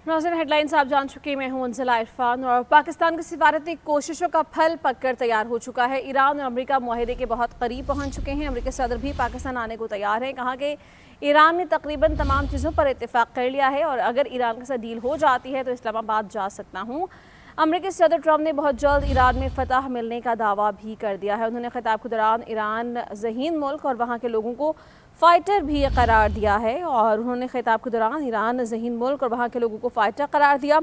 नाज़रीन, हेडलाइंस आप जान चुके, मैं हूं अंजला इरफान। और पाकिस्तान की सिफारती कोशिशों का फल पककर तैयार हो चुका है। ईरान और अमेरिका मुआहदे के बहुत करीब पहुंच चुके हैं। अमेरिकी सदर भी पाकिस्तान आने को तैयार है। कहा कि ईरान ने तकरीबन तमाम चीज़ों पर इत्तेफाक कर लिया है और अगर ईरान के साथ डील हो जाती है तो इस्लामाबाद जा सकता हूँ। अमेरिकी सदर ट्रंप ने बहुत जल्द ईरान में फतह मिलने का दावा भी कर दिया है। उन्होंने खिताब के दौरान ईरान ज़हीन मुल्क और वहाँ के लोगों को फ़ाइटर भी करार दिया है। और उन्होंने खिताब के दौरान ईरान ज़हीन मुल्क और वहाँ के लोगों को फ़ाइटर करार दिया।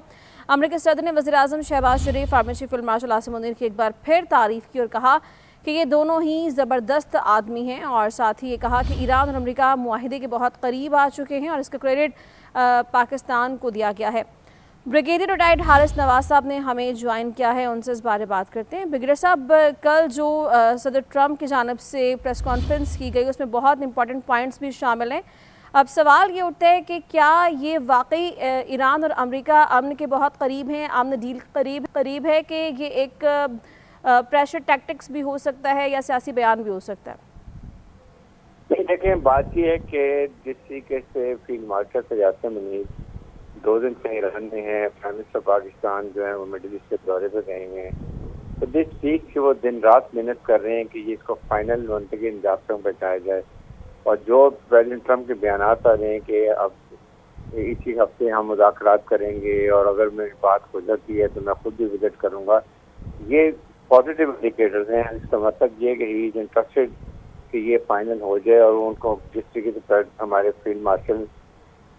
अमेरिकी सदर ने वज़ीर-ए-आज़म Shehbaz Sharif, army chief field marshal Asim Munir की एक बार फिर तारीफ़ की और कहा कि ये दोनों ही ज़बरदस्त आदमी हैं। और साथ ही ये कहा कि ईरान और अमेरिका मुआहदे के बहुत करीब आ चुके हैं और इसका क्रेडिट पाकिस्तान को दिया गया है। ब्रिगेडियर रिटायर्ड हारिस नवाज साहब ने हमें ज्वाइन किया है, उनसे इस बारे बात करते हैं। ब्रिगेडियर साहब, कल जो सदर ट्रंप की जानिब से प्रेस कॉन्फ्रेंस की गई उसमें बहुत इंपॉर्टेंट पॉइंट्स भी शामिल हैं। अब सवाल ये उठता है कि क्या ये वाकई ईरान और अमेरिका अमन के बहुत करीब हैं, अमन डील करीब है, कि ये एक प्रेशर टैक्टिक्स भी हो सकता है या सियासी बयान भी हो सकता है? देखें, बात यह है कि जिस तरीके से फील्ड मार्शल सजाद मुनीर 2 दिन से ईरान में है, प्राइम मिनिस्टर पाकिस्तान जो है वो मिडिल ईस्ट के दौरे पर गए हुए हैं, तो जिस चीज की वो दिन रात मेहनत कर रहे हैं कि ये इसको फाइनल मुंतकी इंजाम तक पहुँचाया जाए। और जो प्रेसिडेंट ट्रंप के बयान आ रहे हैं कि अब इसी हफ्ते हम मुज़ाकरात करेंगे और अगर मेरी बात हो जाती है तो मैं खुद भी विजिट करूंगा, ये पॉजिटिव इंडिकेटर्स हैं। इसका मतलब ये कि ही इज इंटरेस्टेड कि ये फाइनल हो जाए और उनको जिस तरीके से हमारे फील्ड मार्शल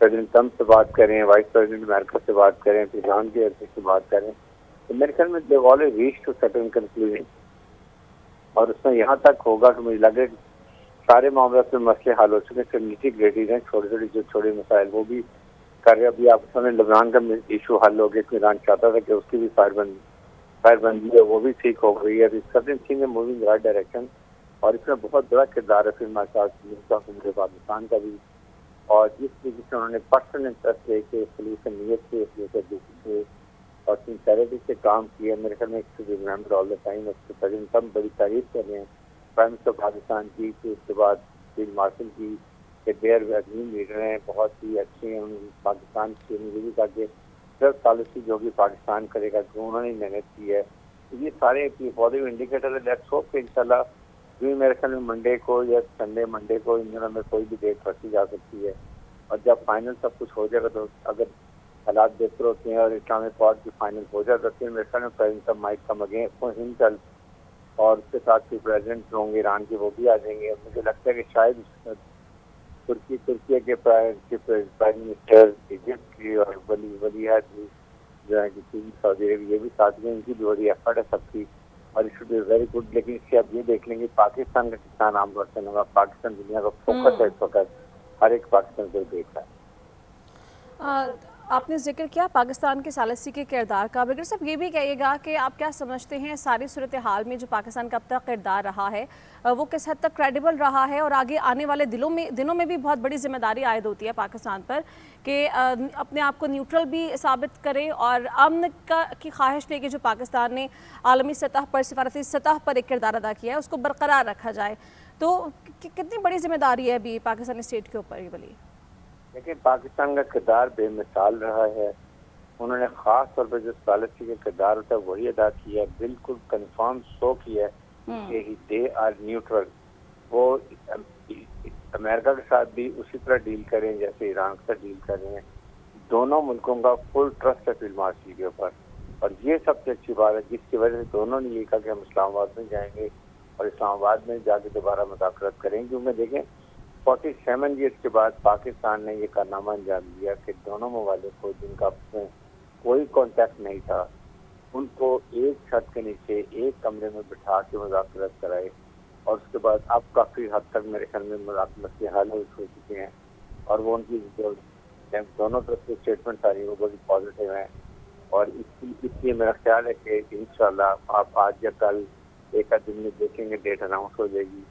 प्रेसिडेंट ट्रंप से बात करें, वाइस प्रेसिडेंट अमेरिका से बात करें, ईरान के से बात करें, तो मेरे ख्याल में they always reach to certain conclusion. और उसमें यहाँ तक होगा कि मुझे लगे सारे मामलों में मसले हल हो चुके हैं। निजी ग्रेडिज हैं, छोटे छोटे जो छोटे मसाइल वो भी कर रहे। अभी आप सामने लबनान का इशू हल हो गया। ईरान चाहता था कि उसकी भी फायरबंदी है, वो भी ठीक हो गई है। सर्टेन थिंग है मूविंग राइट डायरेक्शन। और इसमें बहुत बड़ा किरदार है फिल्म पाकिस्तान का भी। और जिस तरीके से उन्होंने पर्सनल इंटरेस्ट लेके सोल्यूशन नियत से और सिंसेरिटी से काम किया, मेरे ख्याल में रिमेंबर ऑल द टाइम। उसके प्रेसिडेंट ट्रंप बड़ी तारीफ कर रहे हैं प्राइम मिनिस्टर पाकिस्तान की, फिर उसके बाद फील्ड मार्शल की, कि देयर अजीम लीडर हैं, बहुत ही अच्छे हैं। पाकिस्तान की मुझे भी कहा कि 10 सालों से जो भी पाकिस्तान करेगा तो उन्होंने मेहनत की है। तो ये सारे पॉजिटिव इंडिकेटर है। लेट्स होप कि इंशाल्लाह भी मेरे ख्याल में मंडे को या मंडे को इन दिनों में कोई भी डेट रखी जा सकती है। और जब फाइनल सब कुछ हो जाएगा तो अगर हालात बेहतर होते हैं और इस्लामिक कोर्ट की फाइनल हो जाता है, मेरे ख्याल में president Mike come again himself और उसके साथ जो प्रेसिडेंट होंगे ईरान के वो भी आ जाएंगे। मुझे लगता है कि शायद तुर्की के प्राइम मिनिस्टर, इजिप्ट की और वलीहद जो है कि सऊदी अरब, ये भी साथ में इनकी भी बड़ी एफर्ट है सबकी और it should be very good. लेकिन इससे आप ये देख लेंगे पाकिस्तान का कितना नाम रोशन होगा। पाकिस्तान दुनिया का फोकस है इस वक्त, हर एक पाकिस्तान को देख रहा है। आपने जिक्र किया पाकिस्तान के सालिसी के किरदार का। ब्रिगेडियर साहब, ये भी कहिएगा कि आप क्या समझते हैं सारी सूरत हाल में जो पाकिस्तान का अब तक किरदार रहा है वो किस हद तक क्रेडिबल रहा है और आगे आने वाले दिनों में भी बहुत बड़ी जिम्मेदारी आयद होती है पाकिस्तान पर कि अपने आप को न्यूट्रल भी साबित करे और अमन की ख्वाहिश लेके जो पाकिस्तान ने आलमी सतह पर, सिफारती सतह पर एक किरदार अदा किया है उसको बरकरार रखा जाए। तो कितनी बड़ी जिम्मेदारी है अभी पाकिस्तानी स्टेट के ऊपर ये वाली? देखिए, पाकिस्तान का किरदार बेमिसाल रहा है। उन्होंने खास तौर पर जो सालिसी का किरदार होता है वही अदा किया है, बिल्कुल कंफर्म शो किया है कि दे आर न्यूट्रल। वो अमेरिका के साथ भी उसी तरह डील करें जैसे ईरान के साथ डील कर रहे हैं। दोनों मुल्कों का फुल ट्रस्ट है फील्ड मार्शल के ऊपर और ये सबसे अच्छी बात है जिसकी वजह से दोनों ने ये कहा कि हम इस्लामाबाद में जाएंगे और इस्लामाबाद में जाके दोबारा मुज़ाकरात करेंगे। क्योंकि देखें 47 ईयर्स के बाद पाकिस्तान ने ये कारनामा अंजाम दिया कि दोनों ममालिक को जिनका कोई कॉन्टैक्ट नहीं था उनको एक छत के नीचे एक कमरे में बिठा के मुज़ाकरात कराए। और उसके बाद अब काफ़ी हद तक मेरे ख्याल में मसले हल हो चुके हैं और वो उनकी जो दोनों तरफ से स्टेटमेंट आ रही है वो बड़ी पॉजिटिव हैं। और इसलिए मेरा ख्याल है कि इंशाल्लाह आप आज या कल एक आध दिन में देखेंगे, डेट अनाउंस हो जाएगी,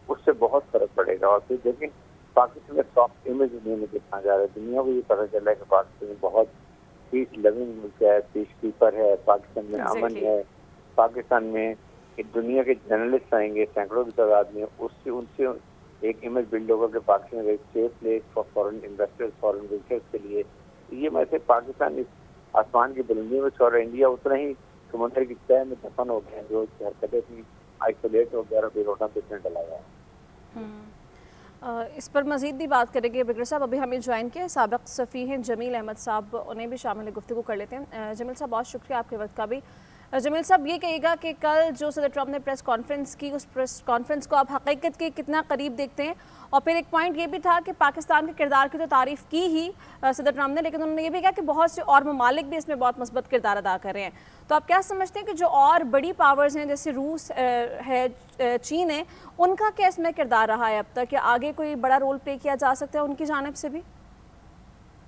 उससे बहुत फर्क पड़ेगा। और फिर देखें पाकिस्तान में सॉफ्ट इमेज दुनिया में दिखाया जा रहा है। दुनिया को ये पता चल रहा है कि पाकिस्तान में बहुत पीस लविंग मुल्क है, पीस कीपर है, पाकिस्तान में अमन है। पाकिस्तान में दुनिया के जर्नलिस्ट आएंगे सैकड़ों की तादाद में, उससे उनसे एक इमेज बिल्ड होगा कि पाकिस्तान एक safe place for foreign investors, foreign visitors के लिए। یہ ویسے پاکستان اس آسمان کی بلندیوں میں چھوڑ رہا، انڈیا اتنا ہی سمندر کی تہہ میں دفن ہو گئے ہیں، جو حرکتیں تھیں آئسولیٹ ہو گیا اور ابھی روٹا پہ ڈلا ہوا ہے۔ اس پر مزید بھی بات کریں گے بگڑ صاحب، ابھی ہمیں جوائن کیا سابق صفی ہیں جمیل احمد صاحب، انہیں بھی شامل گفتگو کر لیتے ہیں۔ جمیل صاحب بہت شکریہ آپ کے وقت کا بھی۔ جمیل صاحب یہ کہیے گا کہ کل جو صدر ٹرمپ نے پریس کانفرنس کی، اس پریس کانفرنس کو آپ حقیقت کے کتنا قریب دیکھتے ہیں؟ اور پھر ایک پوائنٹ یہ بھی تھا کہ پاکستان کے کردار کی تو تعریف کی ہی صدر ٹرمپ نے، لیکن انہوں نے یہ بھی کہا کہ بہت سے اور ممالک بھی اس میں بہت مثبت کردار ادا کر رہے ہیں۔ تو آپ کیا سمجھتے ہیں کہ جو اور بڑی پاورز ہیں جیسے روس ہے، چین ہے، ان کا کیا اس میں کردار رہا ہے اب تک، کہ آگے کوئی بڑا رول پلے کیا جا سکتا ہے ان کی جانب سے بھی؟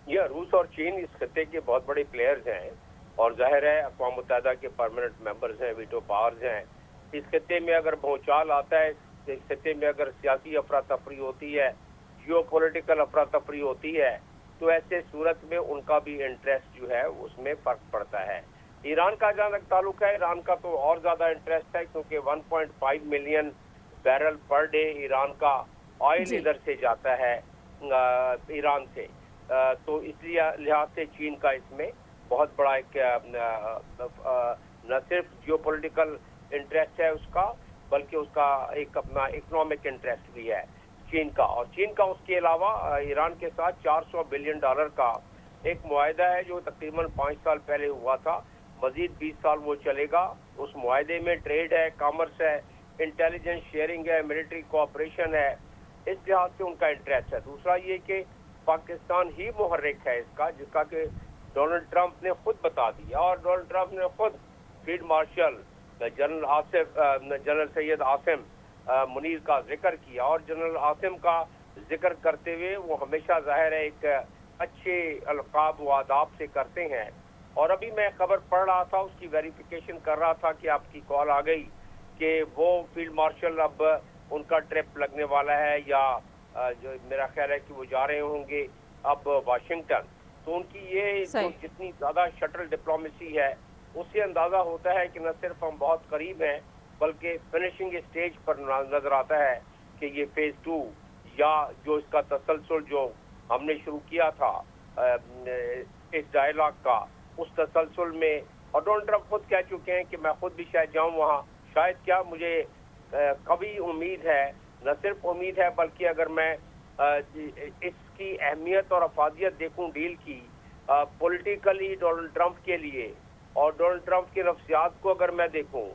یہ روس اور چین اس خطے کے بہت بڑے پلیئرز ہیں، اور ظاہر ہے اقوام متحدہ کے پرماننٹ ممبرز ہیں، ویٹو پاورز ہیں۔ اس خطے میں اگر بھونچال آتا ہے، اس خطے میں اگر سیاسی افراتفری ہوتی ہے، جیو پولیٹیکل افراتفری ہوتی ہے، تو ایسے صورت میں ان کا بھی انٹرسٹ جو ہے اس میں فرق پڑتا ہے۔ ایران کا جہاں تک تعلق ہے، ایران کا تو اور زیادہ انٹرسٹ ہے، کیونکہ 1.5 million barrel per day Iran کا آئل ادھر سے جاتا ہے ایران سے، تو اس لحاظ سے چین کا اس میں بہت بڑا ایک نہ صرف جیو پولیٹیکل انٹرسٹ ہے اس کا، بلکہ اس کا ایک اپنا اکنامک انٹرسٹ بھی ہے چین کا۔ اور چین کا اس کے علاوہ ایران کے ساتھ $400 بلین کا ایک معاہدہ ہے جو تقریباً 5 سال پہلے ہوا تھا، مزید 20 سال وہ چلے گا۔ اس معاہدے میں ٹریڈ ہے، کامرس ہے، انٹیلیجنس شیئرنگ ہے، ملٹری کوآپریشن ہے، اس لحاظ سے ان کا انٹرسٹ ہے۔ دوسرا یہ کہ پاکستان ہی محرک ہے اس کا، جس کا کہ ڈونلڈ ٹرمپ نے خود بتا دیا، اور ڈونلڈ ٹرمپ نے خود field marshal general Syed Asim Munir کا ذکر کیا، اور جنرل عاصم کا ذکر کرتے ہوئے وہ ہمیشہ ظاہر ہے ایک اچھے القاب و آداب سے کرتے ہیں۔ اور ابھی میں خبر پڑھ رہا تھا، اس کی ویریفیکیشن کر رہا تھا کہ آپ کی کال آ گئی کہ وہ فیلڈ مارشل اب ان کا ٹرپ لگنے والا ہے، یا جو میرا خیال ہے کہ وہ جا رہے ہوں گے اب واشنگٹن۔ تو ان کی یہ جو جتنی زیادہ شٹل ڈپلومیسی ہے، اس سے اندازہ ہوتا ہے کہ نہ صرف ہم بہت قریب ہیں، بلکہ فنشنگ اسٹیج پر نظر آتا ہے کہ یہ فیز 2 یا جو اس کا تسلسل جو ہم نے شروع کیا تھا اس ڈائیلاگ کا، اس تسلسل میں، اور ڈونلڈ ٹرمپ خود کہہ چکے ہیں کہ میں خود بھی شاید جاؤں وہاں، شاید کیا مجھے کبھی امید ہے، نہ صرف امید ہے بلکہ اگر میں اس کی اہمیت اور افادیت دیکھوں ڈیل کی پولیٹیکلی ڈونلڈ ٹرمپ کے لیے، اور ڈونلڈ ٹرمپ کے نفسیات کو اگر میں دیکھوں،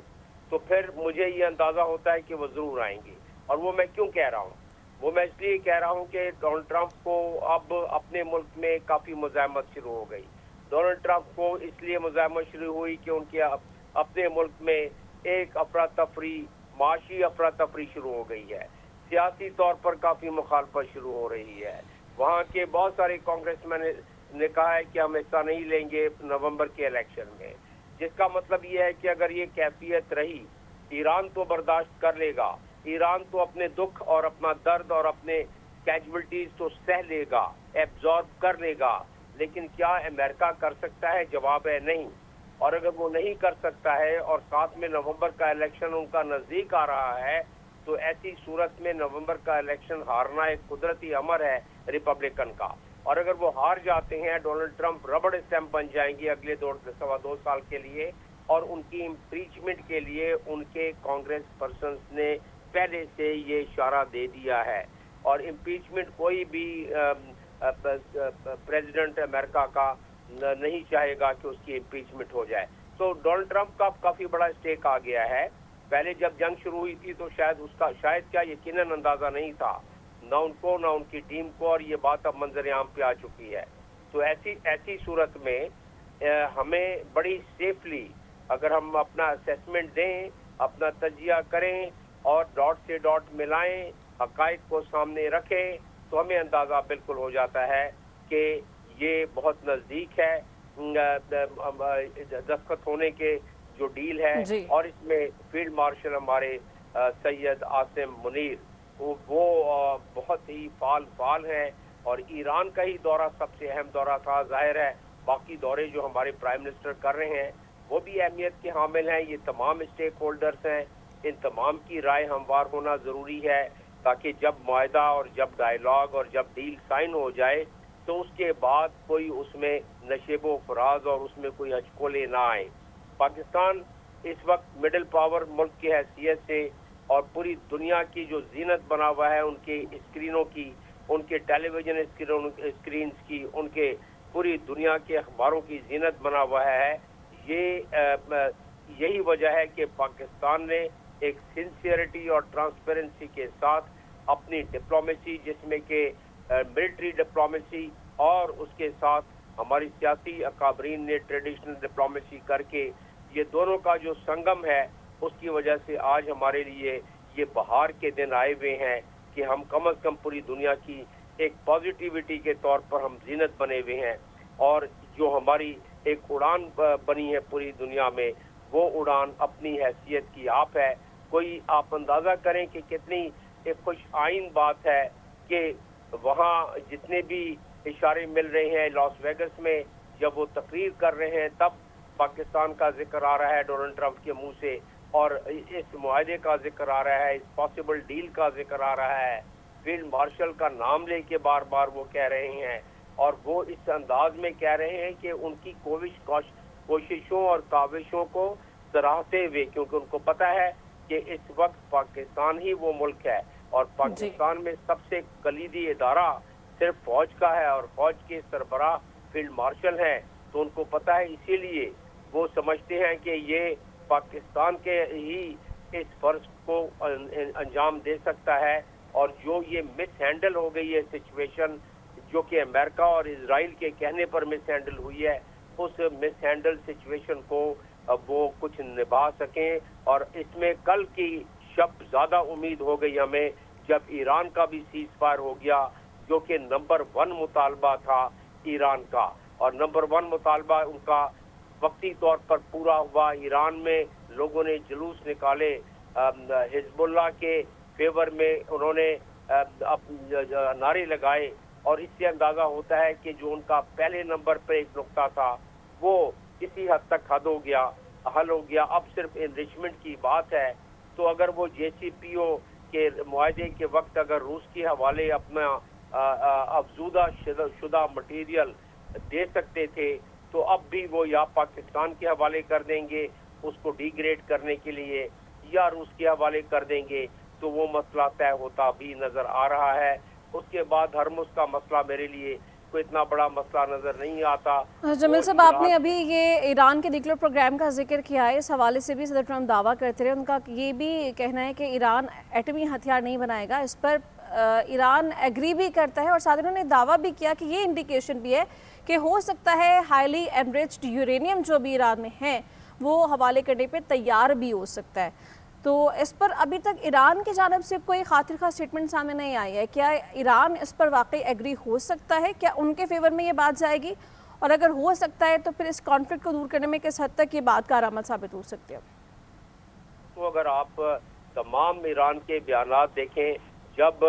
تو پھر مجھے یہ اندازہ ہوتا ہے کہ وہ ضرور آئیں گے۔ اور وہ میں کیوں کہہ رہا ہوں؟ وہ میں اس لیے کہہ رہا ہوں کہ ڈونلڈ ٹرمپ کو اب اپنے ملک میں کافی مزاحمت شروع ہو گئی۔ ڈونلڈ ٹرمپ کو اس لیے مزاحمت شروع ہوئی کہ ان کے اپنے ملک میں ایک افراتفری، معاشی افراتفری شروع ہو گئی ہے، سیاسی طور پر کافی مخالفت شروع ہو رہی ہے۔ وہاں کے بہت سارے کانگریس مین نے کہا ہے کہ ہم حصہ نہیں لیں گے نومبر کے الیکشن میں، جس کا مطلب یہ ہے کہ اگر یہ کیفیت رہی، ایران تو برداشت کر لے گا، ایران تو اپنے دکھ اور اپنا درد اور اپنے کیجولٹیز تو سہ لے گا، ایبزارب کر لے گا، لیکن کیا امریکہ کر سکتا ہے؟ جواب ہے نہیں۔ اور اگر وہ نہیں کر سکتا ہے، اور ساتھ میں نومبر کا الیکشن ان کا نزدیک آ رہا ہے، تو ایسی صورت میں نومبر کا الیکشن ہارنا ایک قدرتی امر ہے ریپبلکن کا۔ اور اگر وہ ہار جاتے ہیں، ڈونلڈ ٹرمپ ربڑ اسٹیمپ بن جائیں گے اگلے 2 سال کے لیے، اور ان کی امپیچمنٹ کے لیے ان کے کانگریس پرسنز نے پہلے سے یہ اشارہ دے دیا ہے، اور امپیچمنٹ کوئی بھی پریزیڈنٹ امریکہ کا نہیں چاہے گا کہ اس کی امپیچمنٹ ہو جائے۔ تو ڈونلڈ ٹرمپ کا کافی بڑا اسٹیک آ گیا ہے۔ پہلے جب جنگ شروع ہوئی تھی تو شاید اس کا کیا یقیناً اندازہ نہیں تھا، نہ ان کو نہ ان کی ٹیم کو، اور یہ بات اب منظر عام پہ آ چکی ہے۔ تو ایسی صورت میں ہمیں بڑی سیفلی اگر ہم اپنا اسیسمنٹ دیں، اپنا تجزیہ کریں، اور ڈاٹ سے ڈاٹ ملائیں، حقائق کو سامنے رکھیں، تو ہمیں اندازہ بالکل ہو جاتا ہے کہ یہ بہت نزدیک ہے دستخط ہونے کے جو ڈیل ہے۔ اور اس میں فیلڈ مارشل ہمارے سید عاصم منیر وہ بہت ہی فعال ہیں، اور ایران کا ہی دورہ سب سے اہم دورہ تھا۔ ظاہر ہے باقی دورے جو ہمارے پرائم منسٹر کر رہے ہیں وہ بھی اہمیت کے حامل ہیں۔ یہ تمام اسٹیک ہولڈرز ہیں، ان تمام کی رائے ہموار ہونا ضروری ہے، تاکہ جب معاہدہ اور جب ڈائیلاگ اور جب ڈیل سائن ہو جائے तो उसके बाद कोई उसमें नशेबो फराज और उसमें कोई हचकोले ना आए। पाकिस्तान इस वक्त मिडिल पावर मुल्क की हैसियत से और पूरी दुनिया की जो जीनत बना हुआ है, उनके स्क्रीनों की, उनके टेलीविजन स्क्रीन की, उनके पूरी दुनिया के अखबारों की जीनत बना हुआ है। यही वजह है कि पाकिस्तान ने एक सिंसियरिटी और ट्रांसपेरेंसी के साथ अपनी डिप्लोमेसी, जिसमें कि मिलिट्री डिप्लोमेसी और उसके साथ हमारी सियासी अकाबरीन ने ट्रेडिशनल डिप्लोमेसी करके ये दोनों का जो संगम है, उसकी वजह से आज हमारे लिए ये बहार के दिन आए हुए हैं कि हम कम से कम पूरी दुनिया की एक पॉजिटिविटी के तौर पर हम जीनत बने हुए हैं। और जो हमारी एक उड़ान बनी है पूरी दुनिया में, वो उड़ान अपनी हैसियत की आप है। कोई आप अंदाज़ा करें कि कितनी एक खुश आइन बात है कि वहाँ जितने भी इशारे मिल रहे हैं लॉस वेगस में, जब वो तकरीर कर रहे हैं तब पाकिस्तान का जिक्र आ रहा है डोनाल्ड ट्रंप के मुंह से, और इस मुआहदे का जिक्र आ रहा है, इस पॉसिबल डील का जिक्र आ रहा है। फील्ड मार्शल का नाम लेके बार बार वो कह रहे हैं, और वो इस अंदाज में कह रहे हैं कि उनकी कोशिशों और काविशों को सराहते हुए, क्योंकि उनको पता है कि इस वक्त पाकिस्तान ही वो मुल्क है और पाकिस्तान में सबसे कलीदी इदारा सिर्फ फौज का है और फौज के सरबराह फील्ड मार्शल हैं। तो उनको पता है, इसीलिए वो समझते हैं कि ये पाकिस्तान के ही इस फर्ज को अंजाम दे सकता है। और जो ये मिस हैंडल हो गई है सिचुएशन, जो कि अमेरिका और इजराइल के कहने पर मिस हैंडल हुई है, उस मिस हैंडल सिचुएशन को वो कुछ निभा सकें। और इसमें कल की शब ज़्यादा उम्मीद हो गई हमें, जब ईरान का भी सीज फायर हो गया, जो कि नंबर 1 मुतालबा था ईरान का, और नंबर 1 मुतालबा उनका वक्ती तौर पर पूरा हुआ। ईरान में लोगों ने जुलूस निकाले, हिजबुल्लाह के फेवर में उन्होंने नारे लगाए, और इससे अंदाज़ा होता है कि जो उनका पहले नंबर पर एक नुक्ता था वो किसी हद तक हल हो गया। अब सिर्फ एनरिचमेंट की बात है। तो अगर वो JCPO के मुआहदे के वक्त अगर रूस के हवाले अपना अफजूदा शुदा मटीरियल दे सकते थे, तो अब भी वो या पाकिस्तान के हवाले कर देंगे उसको डिग्रेड करने के लिए, या रूस के हवाले कर देंगे। तो वो मसला तय होता भी नज़र आ रहा है। उसके बाद हरमुज का मसला मेरे लिए कोई इतना बड़ा मसला नज़र नहीं आता। जमील साहब, आपने अभी ये ईरान के न्यूक्लियर प्रोग्राम का जिक्र किया है, इस हवाले से भी सदर ट्रंप दावा करते रहे। उनका ये भी कहना है कि ईरान एटमी हथियार नहीं बनाएगा। इस पर ईरान एग्री भी करता है, और साथ ही उन्होंने दावा भी किया कि ये इंडिकेशन भी है कि हो सकता है हाईली एनरिच्ड यूरेनियम जो भी ईरान में है वो हवाले करने पे तैयार भी हो सकता है। तो इस पर अभी तक ईरान की जानिब से कोई खातिर स्टेटमेंट सामने नहीं आई है। क्या ईरान इस पर वाकई एग्री हो सकता है? क्या उनके फेवर में ये बात जाएगी? और अगर हो सकता है तो फिर इस कॉन्फ्लिक्ट को दूर करने में किस हद तक ये बात कारआमद साबित हो सकती है? तो अगर आप तमाम ईरान के बयानात देखें, जब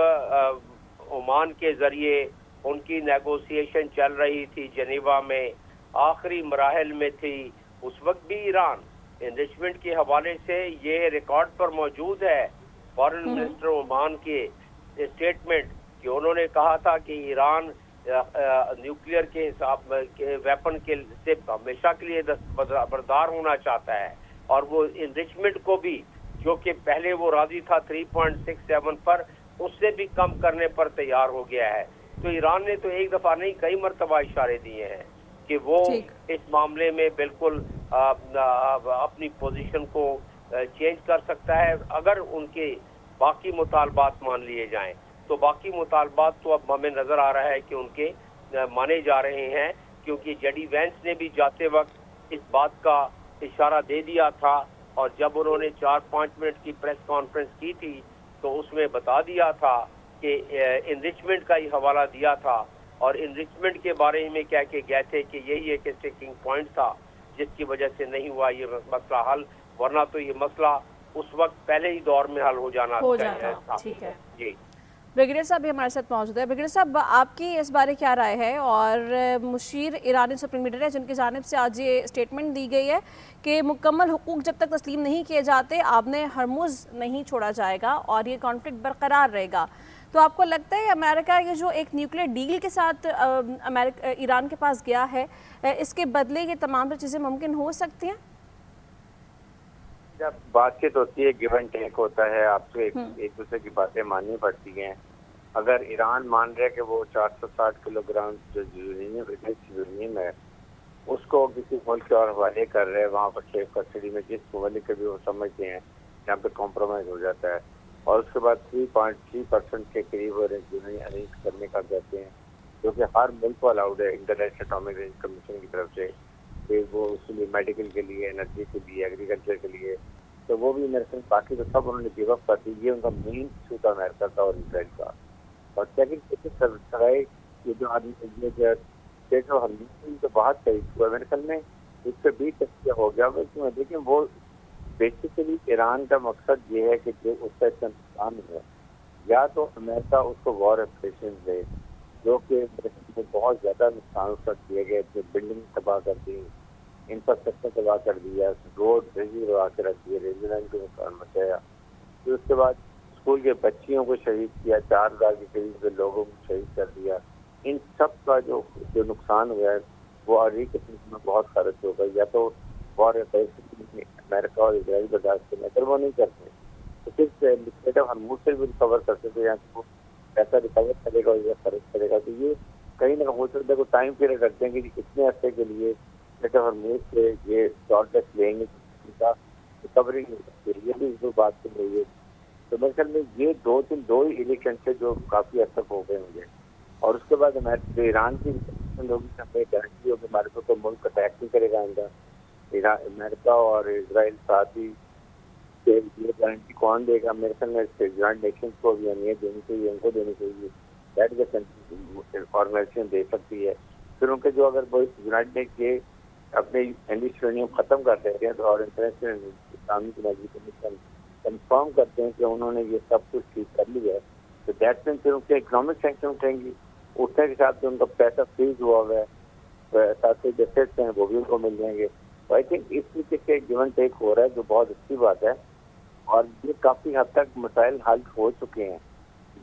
ओमान के जरिए उनकी नेगोशिएशन चल रही थी जेनेवा में, आखिरी मराहल में थी, उस वक्त भी ईरान एनरिचमेंट के हवाले से ये रिकॉर्ड पर मौजूद है फॉरेन मिनिस्टर ओमान के स्टेटमेंट, कि उन्होंने कहा था कि ईरान न्यूक्लियर के हिसाब के वेपन के से हमेशा के लिए बरदार होना चाहता है। और वो एनरिचमेंट को भी, जो कि पहले वो राजी था 3.67 पर, उससे भी कम करने पर तैयार हो गया है। तो ईरान ने तो एक दफ़ा नहीं कई मरतबा इशारे दिए हैं कि वो इस मामले में बिल्कुल अपनी पोजीशन को चेंज कर सकता है अगर उनके बाकी मुतालबात मान लिए जाएं। तो बाकी मुतालबात तो अब हमें नज़र आ रहा है कि उनके माने जा रहे हैं, क्योंकि जेडी वेंस ने भी जाते वक्त इस बात का इशारा दे दिया था, और जब उन्होंने 4-5 मिनट की प्रेस कॉन्फ्रेंस की थी तो उसमें बता दिया था कि एनरिचमेंट का ही हवाला दिया था, और एनरिचमेंट के बारे में कह के गए थे कि यही एक स्टिकिंग पॉइंट था जिसकी वजह से नहीं हुआ ये मसला हल, वरना तो ये मसला उस वक्त पहले ही दौर में हल हो जाता। ठीक है जी। ब्रिगेडियर साहब भी हमारे साथ मौजूद है। ब्रिगेडियर साहब, आपकी इस बारे क्या राय है? और मुशीर ईरानी सुप्रीम लीडर है, जिनकी जानिब से आज ये स्टेटमेंट दी गई है कि मुकम्मल हुकूक जब तक तस्लीम नहीं किए जाते आबने हरमुज नहीं छोड़ा जाएगा और ये कॉन्फ्लिक्ट बरकरार रहेगा। تو آپ کو لگتا ہے امریکہ یہ جو ایک نیوکلیئر ڈیل کے ساتھ ایران کے پاس گیا ہے، اس کے بدلے یہ تمام چیزیں ممکن ہو سکتی ہیں؟ جب بات چیت ہوتی ہے گیو اینڈ ٹیک ہوتا ہے، آپ سے ایک دوسرے کی باتیں ماننی پڑتی ہیں. اگر ایران مان رہے کہ وہ 460 کلو گرام جو یورینیم ہے اس کو کسی ملک کے اور حوالے کر رہے ہیں، وہاں پر سیف کسٹڈی میں جس ملک کے بھی وہ سمجھتے ہیں یہاں پہ کمپرومائز ہو جاتا ہے، اور اس کے بعد 3.3% کے قریب یورینیم ارینج کرنے کا کہتے ہیں، جو کہ ہر ملک کو الاؤڈ ہے انٹرنیشنل اٹامک انرجی کمیشن کی طرف سے، کہ وہ اس کے لیے میڈیکل کے لیے، انرجی کے لیے، ایگریکلچر کے لیے. تو وہ بھی میرے خیال باقی تو سب انہوں نے گیو اپ کر دی. یہ ان کا مین ایشو تھا امریکہ کا اور اسرائیل کا. اور سیکنڈ سرائے یہ جو آدمی اسٹیٹ آف ہرمز تو بہت صحیح ہوا میرے خیال میں، اس سے بھی تجزیہ ہو گیا. لیکن وہ بیسیکلی ایران کا مقصد یہ ہے کہ جو اس کا اتنا نقصان ہے، یا تو امریکہ اس کو وار ریپریشن دے، جو کہ بہت زیادہ نقصان اس کا کیے گئے، بلڈنگ تباہ کر دی، انفراسٹرکچر تباہ کر دیا، روڈ بجلی لگا کے رکھ دیے، ریلوے لائن کو نقصان مچایا. پھر اس کے بعد اسکول کے بچیوں کو شہید کیا، 4000 کے قریب کے لوگوں کو شہید کر دیا. ان سب کا جو نقصان ہوا ہے وہ ریکنسٹرکشن میں بہت خرچ ہوگا. یا تو وار امریکہ اور اسرائیل برداشت کرنے اگر وہ نہیں کرتے تو صرف اسٹیٹ آف ہرمز سے بھی ریکور کر سکتے ہیں، تو پیسہ ریکور کرے گا یا خرچ کرے گا. تو یہ کہیں نہ ہو سکتا ہے کوئی ٹائم پیریڈ رکھتے ہیں کہ اتنے عرصے کے لیے اسٹیٹ آف ہرمز سے یہ پروڈکٹ لیں گے، ریکوری نہیں سکتے. یہ بھی جو بات چل رہی ہے. تو میرے خیال میں یہ دو ہی الیکشن سے جو کافی حد تک ہو گئے ہوں گے. اور اس کے بعد ایران کی لوگوں نے گارنٹی ہو کہ ہمارے کو تو ملک اٹیک نہیں کرے گا آئندہ. امریکہ اور اسرائیل ساتھ ہی یہ گارنٹی کون دے گا؟ میرے خیال میں یونائیٹڈ نیشنز کو بھی اہمیت دینی چاہیے، ان کو دینی چاہیے. دیٹ آرگنائزیشن دے سکتی ہے. پھر ان کے جو اگر وہ یونائیٹڈ نیشن اپنے انڈسٹریوں ختم کر دیتے ہیں تو اور international Islamic energy commission confirm کرتے ہیں کہ انہوں نے یہ سب کچھ ٹھیک کر لیا ہے، تو دیٹ مین پھر ان کے اکنامک سینکشن اٹھیں گی. اٹھنے کے ساتھ ان کا پیسہ فریز ہوا ہوا ہے، ساتھ ہی ڈیفیکٹس ہیں وہ بھی ان کو مل جائیں گے. تو آئی تھنک اس طریقے سے گیو اینڈ ٹیک ہو رہا ہے، جو بہت اچھی بات ہے. اور یہ کافی حد تک مسائل حل ہو چکے ہیں.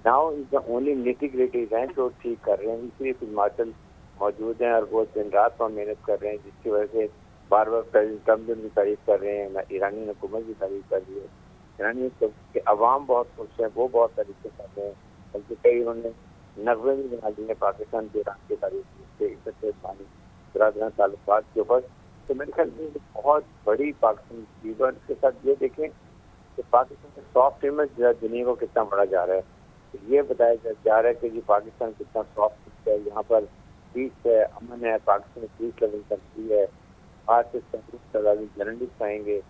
Now is the only nitty gritties ہیں جو ٹھیک کر رہے ہیں. اس لیے ہماچل موجود ہیں اور وہ دن رات پر محنت کر رہے ہیں، جس کی وجہ سے بار بار پریزیڈنٹ ٹرمپ کی تعریف کر رہے ہیں، ایرانی حکومت کی تعریف کر رہی ہے. ایرانی کے عوام بہت خوش ہیں، وہ بہت تعریفیں کر رہے ہیں، بلکہ کئی انہوں نے نغمے بھی بنا دیے پاکستان کے ایران کی تعریف کے پانی برادران تعلقات کے اوپر. تو میرے خیال میں بہت بڑی پاکستان لیڈر کے ساتھ یہ دیکھیں کہ پاکستان کا سافٹ امیج دنیا کو کتنا بڑا جا رہا ہے. یہ بتایا جا رہا ہے کہ یہ پاکستان کتنا سافٹ ہے، یہاں پر پیس ہے، امن ہے، پاکستان پیس لیول کنٹری ہے. آج سے جرنلسٹ آئیں گے،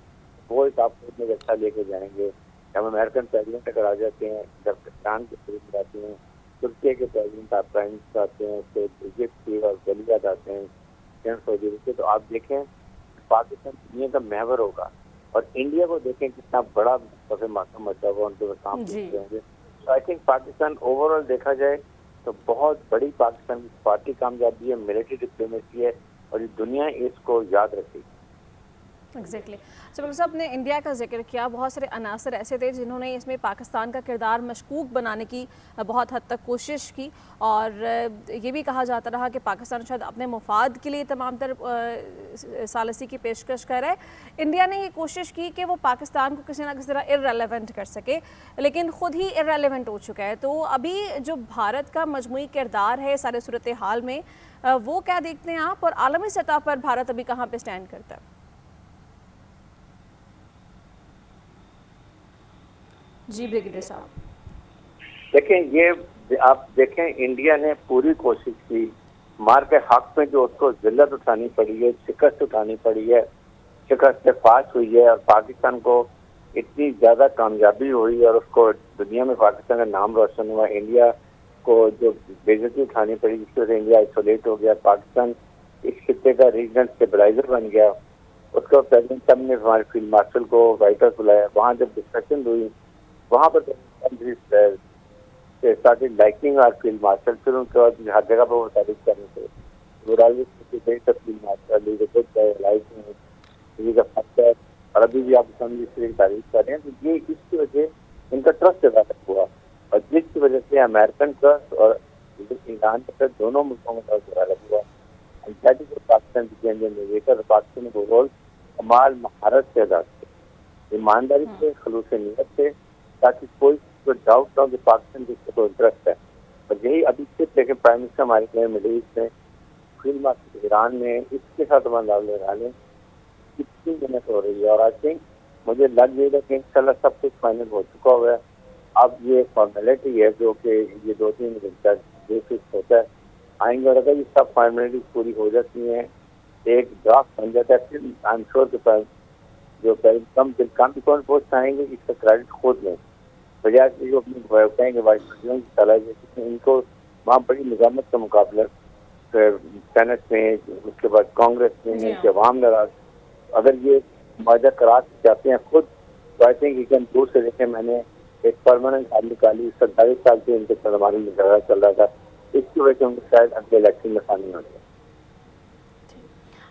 وہ ایک آپ کو اتنے اچھا لے کے جائیں گے. جب امریکن پریزیڈنٹ اگر آ جاتے ہیں، جب پاکستان کے پریزیڈنٹ آتے ہیں، ترکی کے پریزیڈنٹ پرائم منسٹر آتے ہیں، پھر ایجپٹ کی اور ولیعہد آتے ہیں، تو آپ دیکھیں پاکستان دنیا کا محور ہوگا. اور انڈیا کو دیکھیں کتنا بڑا ماتم مچا ہوا ان کے کام کریں گے. تو I think Pakistan over all دیکھا جائے تو بہت بڑی پاکستان کی پارٹی کامیابی ہے، ملٹری ڈپلومیسی ہے، اور یہ دنیا اس کو یاد رکھے گی. ایگزیکٹلی. سبل صاحب نے انڈیا کا ذکر کیا، بہت سارے عناصر ایسے تھے جنہوں نے اس میں پاکستان کا کردار مشکوک بنانے کی بہت حد تک کوشش کی، اور یہ بھی کہا جاتا رہا کہ پاکستان شاید اپنے مفاد کے لیے تمام تر ثالثی کی پیشکش کر رہا ہے. انڈیا نے یہ کوشش کی کہ وہ پاکستان کو کسی نہ کسی طرح ارریلیونٹ کر سکے، لیکن خود ہی ارریلیونٹ ہو چکا ہے. تو ابھی جو بھارت کا مجموعی کردار ہے سارے صورتحال میں، وہ کیا دیکھتے ہیں آپ، اور عالمی سطح پر بھارت ابھی کہاں پہ سٹینڈ کرتا ہے؟ جی بریگیڈیئر صاحب. دیکھیں یہ آپ دیکھیں انڈیا نے پوری کوشش کی، مار کے حق میں جو اس کو ذلت اٹھانی پڑی ہے، شکست اٹھانی پڑی ہے، شکست سے پاس ہوئی ہے، اور پاکستان کو اتنی زیادہ کامیابی ہوئی اور اس کو دنیا میں پاکستان کا نام روشن ہوا. انڈیا کو جو بے عزتی اٹھانی پڑی جس کی وجہ سے انڈیا آئسولیٹ ہو گیا، پاکستان اس خطے کا ریجنل اسٹیبلائزر بن گیا. اس کو پریزیڈنٹ ٹرمپ نے ہمارے فیلڈ مارشل کو وائٹ ہاؤس بلایا، وہاں جب ڈسکشن ہوئی وہاں پر لائکنگ اور فیلڈ مارشل، پھر ان کے بعد ہر جگہ پر وہ تعریف کرنے تھے. فیلڈ مارشل اور ابھی بھی آپ تعریف کر رہے ہیں. تو یہ اس کی وجہ ان کا ٹرسٹ ڈیولپ ہوا، اور جس کی وجہ سے کہ امریکن ٹرسٹ اور ایران کے ٹرسٹ دونوں ملکوں کا الگ ہوا. پاکستان پاکستان کو رول کمال مہارت سے ادا کیا, ایمانداری سے, خلوص نیت سے, تاکہ کوئی ڈاؤٹ نہ ہو کہ پاکستان جس کو انٹرسٹ ہے. اور یہی ابھی صرف دیکھیں پرائم منسٹر ہمارے گئے مڈل ایسٹ میں, فیلڈ مارشل ایران میں, اس کے ساتھ لے کتنی محنت ہو رہی ہے. اور آئی تھنک مجھے لگ یہ ہے کہ انشاءاللہ سب کچھ فائنل ہو چکا ہوا ہے. اب یہ فارمیلٹی ہے جو کہ یہ 2-3 دن تک جو فکس ہوتا ہے آئیں گے, اور اگر یہ سب فارمیلٹیز پوری ہو جاتی ہیں, ایک ڈرافٹ بن جاتا ہے, پھر آئی ایم شیور کہ جو کم کون پوسٹ آئیں گے اس کا کریڈٹ خود لیں, بجائے سے جو اپنی کہیں گے وائس پریزیڈنٹ کی صلاحیت ان کو وہاں بڑی نظامت کا مقابلہ سینٹ میں, اس کے بعد کانگریس میں, کہ عوام ناراض. اگر یہ معاہدہ کرا چاہتے ہیں خود, تو آئی تھنک یہ کین دور سے دیکھیں, میں نے ایک پرماننٹ حال نکالی 27 سال سے ان کے ساتھ ہماری مظاہرہ چل رہا تھا, اس کی وجہ سے ان کو شاید اگلے الیکشن میں آسانی ہو جائے.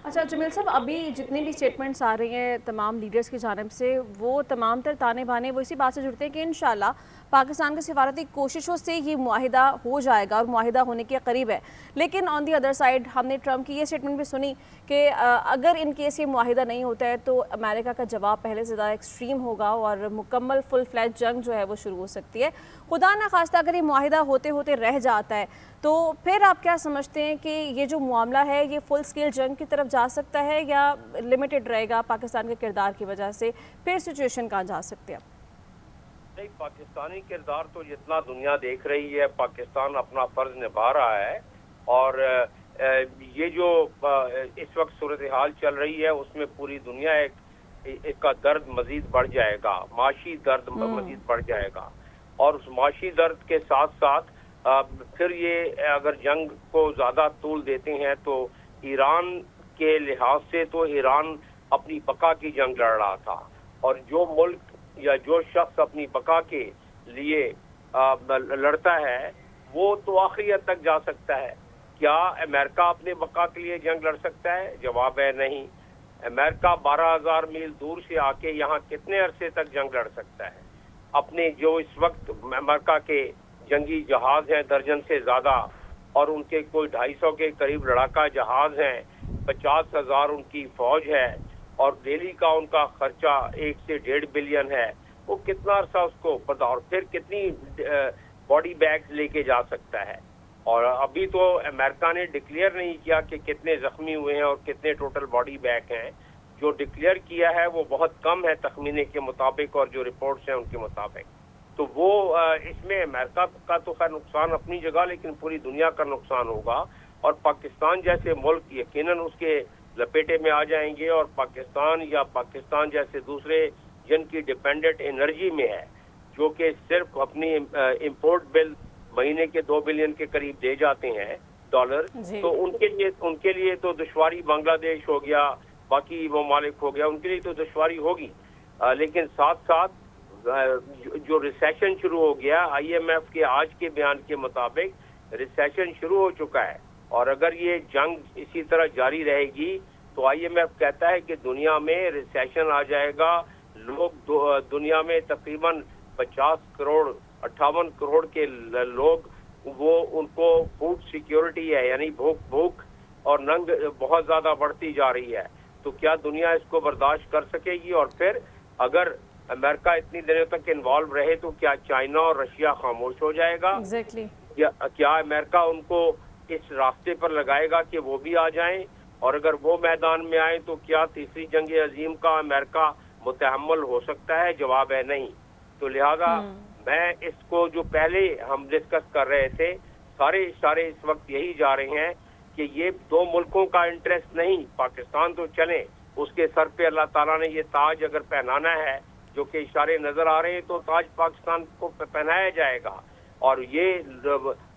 اچھا جمیل صاحب, ابھی جتنی بھی اسٹیٹمنٹس آ رہی ہیں تمام لیڈرز کی جانب سے, وہ تمام تر تانے بانے وہ اسی بات سے جڑتے ہیں کہ انشاءاللہ پاکستان کی سفارتی کوششوں سے یہ معاہدہ ہو جائے گا اور معاہدہ ہونے کے قریب ہے. لیکن آن دی ادر سائڈ ہم نے ٹرمپ کی یہ اسٹیٹمنٹ بھی سنی کہ اگر ان کیس یہ معاہدہ نہیں ہوتا ہے تو امریکہ کا جواب پہلے سے زیادہ ایکسٹریم ہوگا اور مکمل فل فلیج جنگ جو ہے وہ شروع ہو سکتی ہے. خدا نخواستہ اگر یہ معاہدہ ہوتے ہوتے رہ جاتا ہے تو پھر آپ کیا سمجھتے ہیں کہ یہ جو معاملہ ہے یہ فل سکیل جنگ کی طرف جا سکتا ہے یا لمیٹڈ رہے گا پاکستان کے کردار کی وجہ سے, پھر سچویشن کہاں جا سکتے ہیں؟ نہیں, پاکستانی کردار تو جتنا دنیا دیکھ رہی ہے, پاکستان اپنا فرض نبھا رہا ہے. اور یہ جو اس وقت صورتحال چل رہی ہے اس میں پوری دنیا ایک کا درد مزید بڑھ جائے گا, معاشی درد مزید بڑھ جائے گا. اور اس معاشی درد کے ساتھ ساتھ پھر یہ اگر جنگ کو زیادہ طول دیتے ہیں تو ایران کے لحاظ سے تو ایران اپنی بقا کی جنگ لڑ رہا تھا, اور جو ملک یا جو شخص اپنی بقا کے لیے لڑتا ہے وہ تو آخری حد تک جا سکتا ہے. کیا امریکہ اپنے بقا کے لیے جنگ لڑ سکتا ہے؟ جواب ہے نہیں. امریکہ 12,000 میل دور سے آ کے یہاں کتنے عرصے تک جنگ لڑ سکتا ہے؟ اپنے جو اس وقت امریکہ کے جنگی جہاز ہیں درجن سے زیادہ, اور ان کے کوئی 250 کے قریب لڑاکا جہاز ہیں, 50,000 ان کی فوج ہے, اور ڈیلی کا ان کا خرچہ 1 سے 1.5 بلین ہے. وہ کتنا عرصہ اس کو پتا, اور پھر کتنی باڈی بیگز لے کے جا سکتا ہے؟ اور ابھی تو امریکہ نے ڈکلیئر نہیں کیا کہ کتنے زخمی ہوئے ہیں اور کتنے ٹوٹل باڈی بیگ ہیں. جو ڈکلیئر کیا ہے وہ بہت کم ہے تخمینے کے مطابق اور جو رپورٹس ہیں ان کے مطابق. تو وہ اس میں امریکہ کا تو خیر نقصان اپنی جگہ, لیکن پوری دنیا کا نقصان ہوگا. اور پاکستان جیسے ملک یقیناً اس کے لپیٹے میں آ جائیں گے, اور پاکستان جیسے دوسرے جن کی ڈیپینڈنٹ انرجی میں ہے, جو کہ صرف اپنی امپورٹ بل مہینے کے 2 بلین کے قریب دے جاتے ہیں ڈالر, تو ان کے لیے تو دشواری, بنگلہ دیش ہو گیا, باقی ممالک ہو گیا, ان کے لیے تو دشواری ہوگی. لیکن ساتھ ساتھ جو ریسیشن شروع ہو گیا, آئی ایم ایف کے آج کے بیان کے مطابق ریسیشن شروع ہو چکا ہے. اور اگر یہ جنگ اسی طرح جاری رہے گی تو آئی ایم ایف کہتا ہے کہ دنیا میں ریسیشن آ جائے گا. لوگ دنیا میں تقریباً 50 کروڑ 58 کروڑ کے لوگ, وہ ان کو فوڈ سیکیورٹی ہے, یعنی بھوک اور ننگ بہت زیادہ بڑھتی جا رہی ہے. تو کیا دنیا اس کو برداشت کر سکے گی؟ اور پھر اگر امریکہ اتنی دنوں تک انوالو رہے تو کیا چائنا اور رشیا خاموش ہو جائے گا؟ کیا امریکہ ان کو اس راستے پر لگائے گا کہ وہ بھی آ جائیں؟ اور اگر وہ میدان میں آئیں تو کیا تیسری جنگ عظیم کا امریکہ متحمل ہو سکتا ہے؟ جواب ہے نہیں. تو لہذا میں اس کو جو پہلے ہم ڈسکس کر رہے تھے, سارے اشارے اس وقت یہی جا رہے ہیں کہ یہ دو ملکوں کا انٹرسٹ نہیں. پاکستان تو چلے, اس کے سر پہ اللہ تعالیٰ نے یہ تاج اگر پہنانا ہے, جو کہ اشارے نظر آ رہے ہیں, تو تاج پاکستان کو پہنایا جائے گا. اور یہ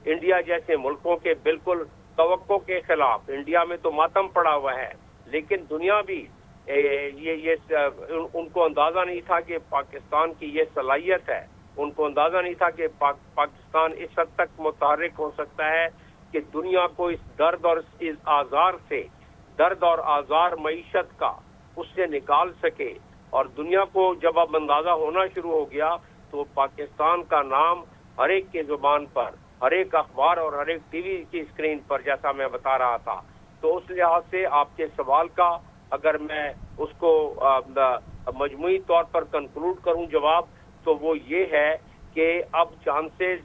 انڈیا جیسے ملکوں کے بالکل توقع کے خلاف, انڈیا میں تو ماتم پڑا ہوا ہے, لیکن دنیا بھی ان کو اندازہ نہیں تھا کہ پاکستان کی یہ صلاحیت ہے. ان کو اندازہ نہیں تھا کہ پاکستان اس حد تک متحرک ہو سکتا ہے کہ دنیا کو اس درد اور اس آزار سے, درد اور آزار معیشت کا, اس سے نکال سکے. اور دنیا کو جب اب اندازہ ہونا شروع ہو گیا تو پاکستان کا نام हर एक के जुबान पर, हर एक अखबार और हर एक टीवी की स्क्रीन पर, जैसा मैं बता रहा था। तो उस लिहाज से आपके सवाल का अगर मैं उसको मजमूई तौर पर कंक्लूड करूं जवाब, तो वो ये है कि अब चांसेस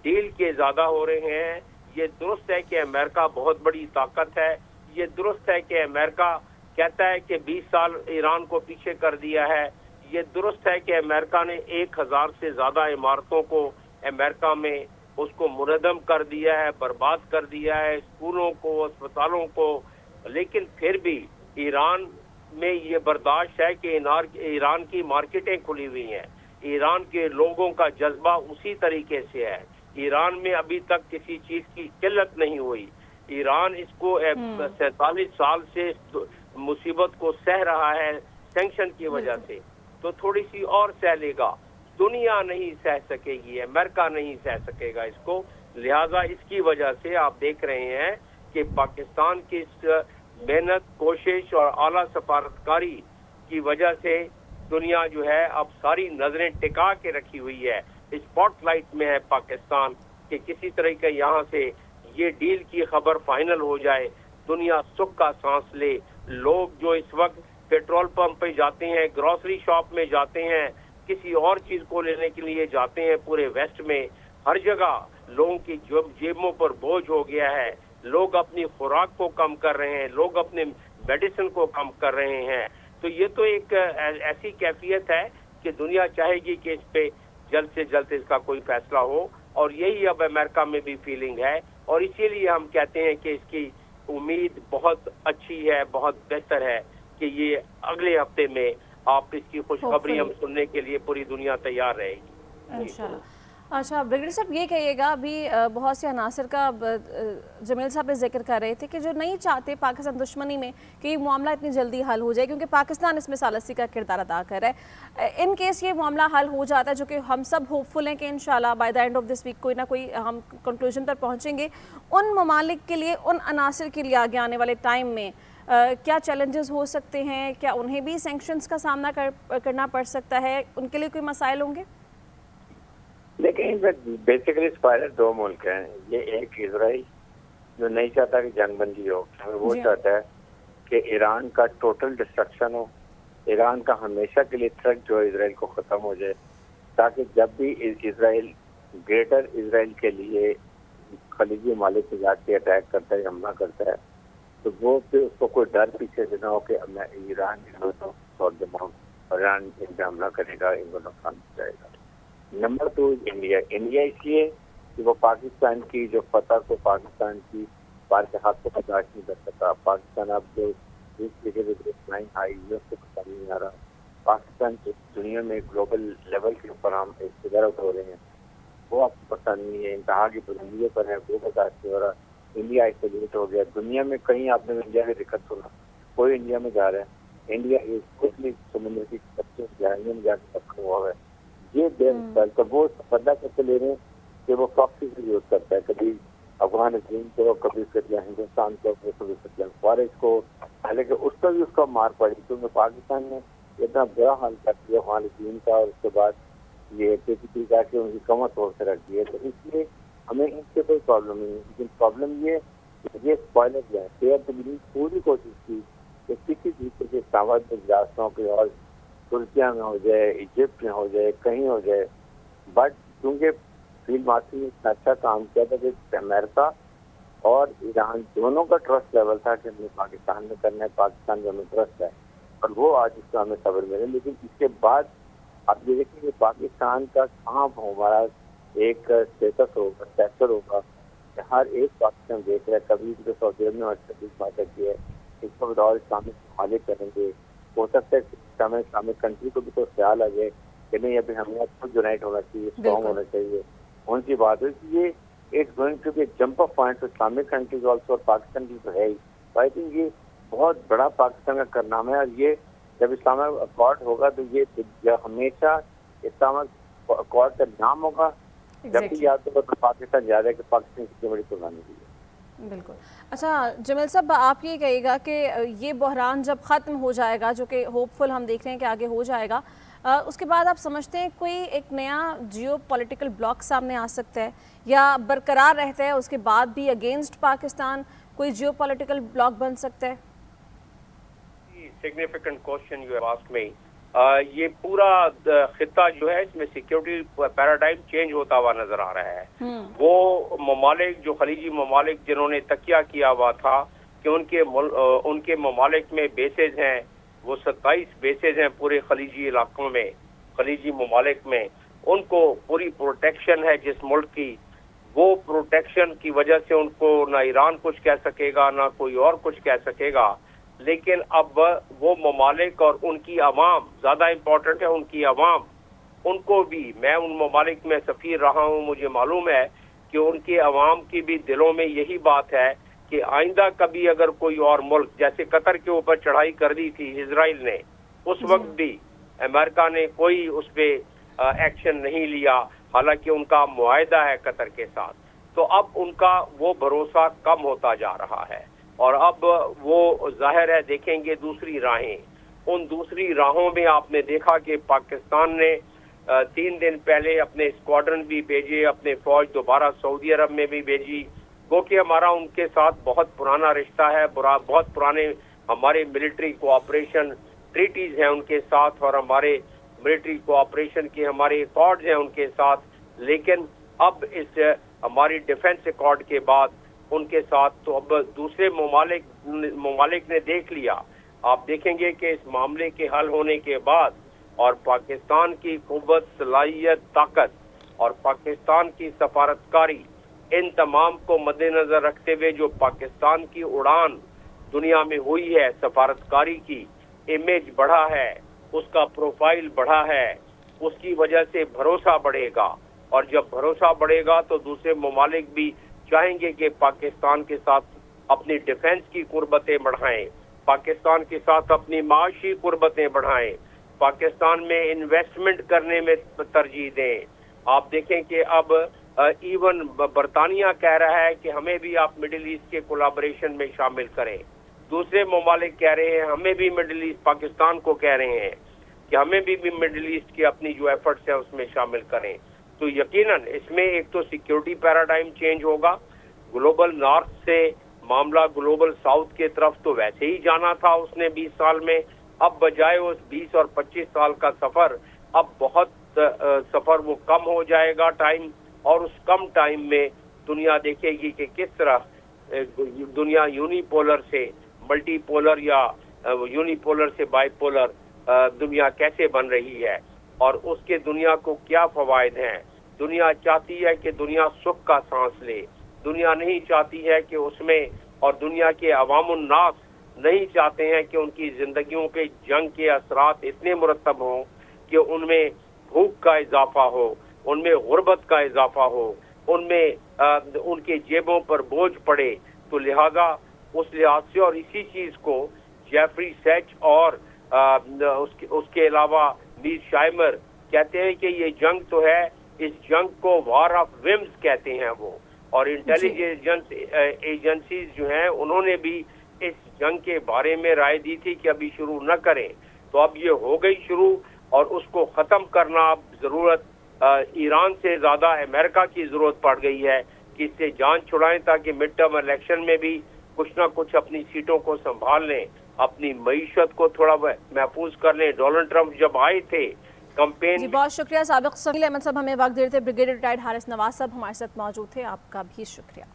डील के ज़्यादा हो रहे हैं। ये दुरुस्त है कि अमेरिका बहुत बड़ी ताकत है, ये दुरुस्त है कि अमेरिका कहता है कि 20 साल ईरान को पीछे कर दिया है, ये दुरुस्त है कि अमेरिका ने 1000 से ज़्यादा इमारतों को अमेरिका में उसको मुनहदम कर दिया है, बर्बाद कर दिया है, स्कूलों को, अस्पतालों को। लेकिन फिर भी ईरान में ये बर्दाश्त है कि ईरान की मार्केटें खुली हुई हैं, ईरान के लोगों का जज्बा उसी तरीके से है, ईरान में अभी तक किसी चीज़ की किल्लत नहीं हुई। ईरान इसको 47 साल से मुसीबत को सह रहा है सैंक्शन की वजह से, तो थोड़ी सी और सह लेगा। दुनिया नहीं सह सकेगी, अमेरिका नहीं सह सकेगा इसको। लिहाजा इसकी वजह से आप देख रहे हैं कि पाकिस्तान की इस मेहनत, कोशिश और आला सफारतकारी की वजह से दुनिया जो है अब सारी नजरें टिका के रखी हुई है, स्पॉटलाइट में है पाकिस्तान, कि किसी तरह के यहाँ से ये डील की खबर फाइनल हो जाए, दुनिया सुख का सांस ले। लोग जो इस वक्त पेट्रोल पंप पे जाते हैं, ग्रोसरी शॉप में जाते हैं, किसी और चीज को लेने के लिए जाते हैं, पूरे वेस्ट में हर जगह लोगों की जेबों पर बोझ हो गया है। लोग अपनी खुराक को कम कर रहे हैं, लोग अपने मेडिसिन को कम कर रहे हैं। तो ये तो एक ऐसी कैफियत है कि दुनिया चाहेगी कि इस पे जल्द से जल्द इसका कोई फैसला हो, और यही अब अमेरिका में भी फीलिंग है। और इसीलिए हम कहते हैं कि इसकी उम्मीद बहुत अच्छी है, बहुत बेहतर है कि ये अगले हफ्ते में आप इसकी खुशखबरी हम सुनने के लिए पूरी दुनिया तैयार रहेगी इंशाल्लाह। अच्छा ब्रिगेडियर साहब, ये कहिएगा, अभी बहुत से अनासर का जमील साहब इस जिक्र कर रहे थे कि जो नहीं चाहते पाकिस्तान दुश्मनी में कि ये मामला इतनी जल्दी हल हो जाए, क्योंकि पाकिस्तान इसमें सालसी का किरदार अदा कर रहा है। इन केस ये मामला हल हो जाता है, जो कि हम सब होपफुल हैं कि इंशाल्लाह by the end of this week कोई ना कोई हम कंक्लूजन पर पहुँचेंगे, उन ममालिक के लिए, उन अनासर के लिए आगे आने वाले टाइम में क्या चैलेंजेस हो सकते हैं? क्या उन्हें भी सैंक्शंस का सामना करना पड़ सकता है? उनके लिए कोई मसाइल होंगे? लेकिन बेसिकली स्पायरल दो मुल्क हैं। ये एक इजराइल जो नहीं चाहता कि जंगबंदी हो, वो चाहता है कि ईरान का टोटल डिस्ट्रक्शन हो, ईरान का हमेशा के लिए थ्रेट जो है इजराइल को ख़त्म हो जाए, ताकि जब भी इजराइल ग्रेटर इजराइल के लिए खलीजी ममालिक से जाके अटैक करता है, हमला करता है, तो वो फिर उसको कोई डर पीछे से ना हो कि ईरान ईरान इन पर हमला करेगा, इनको नुकसान पहुंचाएगा। Number 2 India. इंडिया इसलिए कि वो पाकिस्तान की जो फतह को, पाकिस्तान की बार के हाथ को बर्दाश्त नहीं कर सकता। पाकिस्तान अब जो हाई उसको पसंद नहीं आ रहा। पाकिस्तान की दुनिया में ग्लोबल लेवल के ऊपर हम एक फिगर आउट हो रहे हैं, वो आपको पसंद नहीं है। इंतहा की बुलंदियों पर है, वो बर्दाश्त नहीं हो रहा। इंडिया आइसोलेट हो गया दुनिया में। कहीं आपने इंडिया की दिक्कत सुना? कोई इंडिया में जा रहा है? इंडिया खुद समुद्र की सबसे गहराइयों में जाकर पकड़ा हुआ है। ये तो वो बदला कैसे ले रहे हैं कि वो प्रॉक्सी से यूज करता है, कभी अफगानिस्तान को, कभी फिर हिंदुस्तान को, कभी फिर फॉरेस्ट को। हालांकि उस पर भी उसका मार पड़ी, क्योंकि पाकिस्तान ने इतना बुरा हाल कर दिया अफगानिस्तान का, और उसके बाद ये पीपीपी जाके उनकी कमर तोड़ से रख दी है। तो इसलिए हमें इनसे कोई प्रॉब्लम नहीं है, लेकिन प्रॉब्लम ये स्पॉइलर जो है शेयर तकनीक पूरी कोशिश की कि किसी दूसरे के सावध इजलासों के, और तुर्किया में हो जाए, इजिप्ट में हो जाए, कहीं हो जाए, बट क्योंकि फील्ड मार्शल ने इतना अच्छा काम किया था कि अमेरिका और ईरान दोनों का ट्रस्ट लेवल था कि हमें पाकिस्तान में करना है, पाकिस्तान में हमें ट्रस्ट है, और वो आज इसका हमें खबर मिले। लेकिन इसके बाद आप ये देखिए कि पाकिस्तान का कहाँ हमारा एक स्टेटस होगा, सेक्टर होगा, हर एक पाकिस्तान देख रहा है। कभी तो सऊदी अरब ने बात की है, इसको बतौर इस्लामिक मालिक करेंगे। हो सकता है इस्लामिक कंट्री को भी तो ख्याल आ जाए कि नहीं, अभी हमें खुद यूनाइट होना चाहिए, स्ट्रॉन्ग होना चाहिए। उनकी बात है कि ये it's going to be jump of point Islamic countries also, और पाकिस्तान की तो है ही। आई थिंक ये बहुत बड़ा पाकिस्तान का कारनामा है, और ये जब इस्लामिक अकॉर्ड होगा तो ये हमेशा इस्लामिक अकॉर्ड का नाम होगा। जब भी याद होगा तो पाकिस्तान याद है कि पाकिस्तान कितनी बड़ी कुर्बानी दी है। बिल्कुल। अच्छा जमील साहब, आप ये कहिएगा कि ये बहरान जब ख़त्म हो जाएगा, जो कि होपफुल हम देख रहे हैं कि आगे हो जाएगा, उसके बाद आप समझते हैं कोई एक नया जियो पॉलिटिकल ब्लॉक सामने आ सकता है या बरकरार रहता है उसके बाद भी अगेंस्ट पाकिस्तान कोई जियो पॉलिटिकल ब्लॉक बन सकता है? Significant question you have asked me. ये पूरा खिता जो है इसमें सिक्योरिटी पैराडाइम चेंज होता हुआ नजर आ रहा है। वो ममालिक जो खलीजी ममालिक जिन्होंने तकिया किया हुआ था कि उनके ममालिक में बेसेज हैं, वो 27 बेसेज हैं पूरे खलीजी इलाकों में, खलीजी ममालिक में, उनको पूरी प्रोटेक्शन है जिस मुल्क की, वो प्रोटेक्शन की वजह से उनको ना ईरान कुछ कह सकेगा ना कोई और कुछ कह सकेगा। लेकिन अब वो ममालिक और उनकी अवाम, ज़्यादा इम्पोर्टेंट है उनकी अवाम, उनको भी, मैं उन ममालिक में सफ़ीर रहा हूँ, मुझे मालूम है कि उनके अवाम की भी दिलों में यही बात है कि आइंदा कभी अगर कोई और मुल्क, जैसे कतर के ऊपर चढ़ाई कर दी थी इजराइल ने, उस वक्त भी अमेरिका ने कोई उस पर एक्शन नहीं लिया, हालांकि उनका मुआहदा है कतर के साथ। तो अब उनका वो भरोसा कम होता जा रहा है और अब वो जाहिर है देखेंगे दूसरी राहें। उन दूसरी राहों में आपने देखा कि पाकिस्तान ने 3 दिन पहले अपने स्क्वाड्रन भी भेजे, अपने फौज दोबारा सऊदी अरब में भी भेजी, वो कि हमारा उनके साथ बहुत पुराना रिश्ता है, बहुत पुराने हमारे मिलिट्री कोऑपरेशन ट्रीटीज हैं उनके साथ और हमारे मिलिट्री कोऑपरेशन के हमारे अकॉर्ड्स हैं उनके साथ। लेकिन अब इस हमारी डिफेंस अकॉर्ड के बाद उनके साथ तो अब दूसरे ममालिक ने देख लिया। आप देखेंगे कि इस मामले के हल होने के बाद और पाकिस्तान की कुव्वत, सलाहियत, ताकत और पाकिस्तान की सफारतकारी, इन तमाम को मद्देनजर रखते हुए जो पाकिस्तान की उड़ान दुनिया में हुई है, सफारतकारी की इमेज बढ़ा है, उसका प्रोफाइल बढ़ा है, उसकी वजह से भरोसा बढ़ेगा और जब भरोसा बढ़ेगा तो दूसरे ममालिक भी चाहेंगे कि पाकिस्तान के साथ अपनी डिफेंस की कुर्बतें बढ़ाएं, पाकिस्तान के साथ अपनी माशी कुर्बतें बढ़ाएं, पाकिस्तान में इन्वेस्टमेंट करने में तरजीह दें। आप देखें कि अब इवन बरतानिया कह रहा है कि हमें भी आप मिडिल ईस्ट के कोलैबोरेशन में शामिल करें, दूसरे ममालिक कह रहे हैं हमें भी मिडिल ईस्ट, पाकिस्तान को कह रहे हैं कि हमें भी मिडिल ईस्ट की अपनी जो एफर्ट्स है उसमें शामिल करें। तो यकीनन इसमें एक तो सिक्योरिटी पैराडाइम चेंज होगा, ग्लोबल नॉर्थ से मामला ग्लोबल साउथ के तरफ तो वैसे ही जाना था उसने 20 साल में, अब बजाय उस 20 और 25 साल का सफर अब बहुत सफर वो कम हो जाएगा टाइम, और उस कम टाइम में दुनिया देखेगी कि किस तरह दुनिया यूनिपोलर से मल्टीपोलर या यूनिपोलर से बाइपोलर दुनिया कैसे बन रही है और उसके दुनिया को क्या फवायद हैं। दुनिया चाहती है कि दुनिया सुख का सांस ले, दुनिया नहीं चाहती है कि उसमें, और दुनिया के अवामुन नास नहीं चाहते हैं कि उनकी जिंदगियों पे जंग के असरात इतने मुरतब हों कि उनमें भूख का इजाफा हो, उनमें गुर्बत का इजाफा हो, उनमें उनके जेबों पर बोझ पड़े। तो लिहाजा उस लिहाज से और इसी चीज को जेफरी सेच और उसके अलावा मीर शाइमर कहते हैं कि ये जंग तो है, इस जंग को वॉर ऑफ विम्स कहते हैं वो, और इंटेलिजेंस एजेंसीज जो हैं उन्होंने भी इस जंग के बारे में राय दी थी कि अभी शुरू न करें। तो अब ये हो गई शुरू और उसको ख़त्म करना अब ज़रूरत ईरान से ज़्यादा अमेरिका की ज़रूरत पड़ गई है कि इससे जान छुड़ाएं ताकि मिड टर्म इलेक्शन में भी कुछ ना कुछ अपनी सीटों को संभाल लें, अपनी मईशत को थोड़ा महफूज कर लें। डोनाल्ड ट्रंप जब आए थे कैंपेन। जी बहुत शुक्रिया। साबिक सकील अहमद साहब हमें वक्त दे रहे थे। ब्रिगेडियर रिटायर्ड हारिस नवाज साहब हमारे साथ मौजूद थे, आपका भी शुक्रिया।